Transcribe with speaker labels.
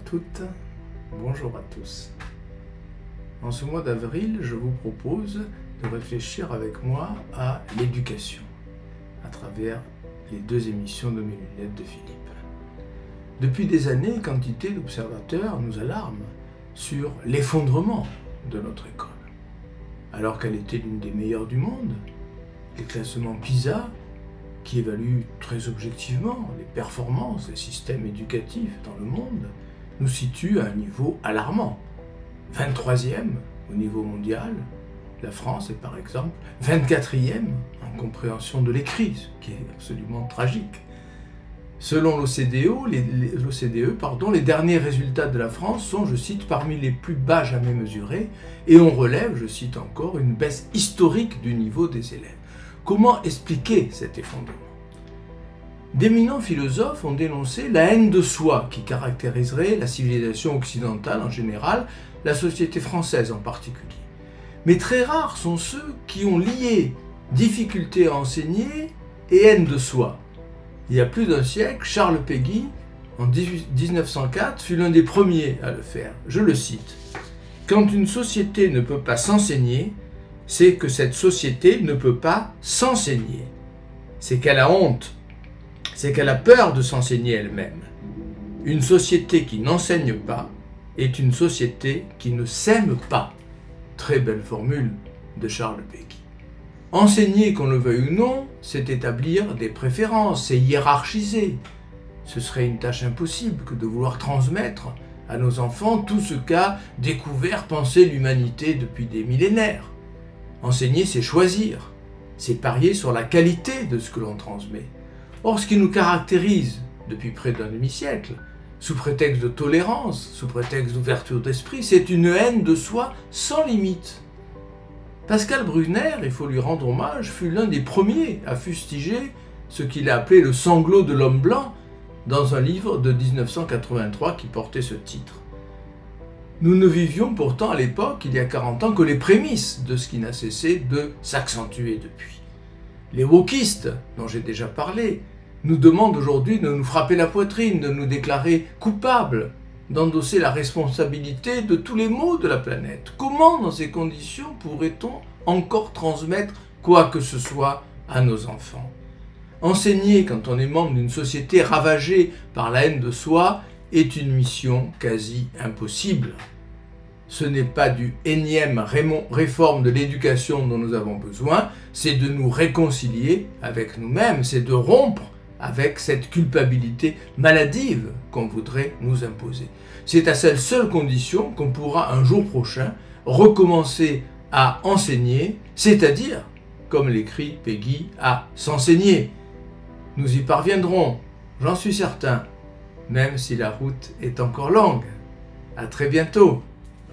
Speaker 1: toutes, bonjour à tous. En ce mois d'avril, je vous propose de réfléchir avec moi à l'éducation, à travers les deux émissions de Mes lunettes de Philippe. Depuis des années, quantité d'observateurs nous alarment sur l'effondrement de notre école. Alors qu'elle était l'une des meilleures du monde, les classements PISA, qui évaluent très objectivement les performances des systèmes éducatifs dans le monde, nous situent à un niveau alarmant. 23e au niveau mondial, la France est par exemple 24e en compréhension de l'écrit, ce qui est absolument tragique. Selon l'OCDE, les derniers résultats de la France sont, je cite, parmi les plus bas jamais mesurés, et on relève, je cite encore, une baisse historique du niveau des élèves. Comment expliquer cet effondrement? D'éminents philosophes ont dénoncé la haine de soi qui caractériserait la civilisation occidentale en général, la société française en particulier. Mais très rares sont ceux qui ont lié difficulté à enseigner et haine de soi. Il y a plus d'un siècle, Charles Péguy, en 1904, fut l'un des premiers à le faire. Je le cite. « Quand une société ne peut pas s'enseigner, c'est que cette société ne peut pas s'enseigner. C'est qu'elle a honte, c'est qu'elle a peur de s'enseigner elle-même. Une société qui n'enseigne pas est une société qui ne s'aime pas. » Très belle formule de Charles Péguy. Enseigner, qu'on le veuille ou non, c'est établir des préférences, c'est hiérarchiser. Ce serait une tâche impossible que de vouloir transmettre à nos enfants tout ce qu'a découvert, pensé l'humanité depuis des millénaires. Enseigner, c'est choisir, c'est parier sur la qualité de ce que l'on transmet. Or, ce qui nous caractérise depuis près d'un demi-siècle, sous prétexte de tolérance, sous prétexte d'ouverture d'esprit, c'est une haine de soi sans limite. Pascal Bruckner, il faut lui rendre hommage, fut l'un des premiers à fustiger ce qu'il a appelé le sanglot de l'homme blanc dans un livre de 1983 qui portait ce titre. Nous ne vivions pourtant à l'époque, il y a 40 ans, que les prémices de ce qui n'a cessé de s'accentuer depuis. Les wokistes, dont j'ai déjà parlé, nous demandent aujourd'hui de nous frapper la poitrine, de nous déclarer coupables, d'endosser la responsabilité de tous les maux de la planète. Comment, dans ces conditions, pourrait-on encore transmettre quoi que ce soit à nos enfants? Enseigner, quand on est membre d'une société ravagée par la haine de soi, est une mission quasi impossible. Ce n'est pas du énième réforme de l'éducation dont nous avons besoin, c'est de nous réconcilier avec nous-mêmes, c'est de rompre avec cette culpabilité maladive qu'on voudrait nous imposer. C'est à cette seule condition qu'on pourra un jour prochain recommencer à enseigner, c'est-à-dire, comme l'écrit Péguy, à s'enseigner. Nous y parviendrons, j'en suis certain, même si la route est encore longue. À très bientôt.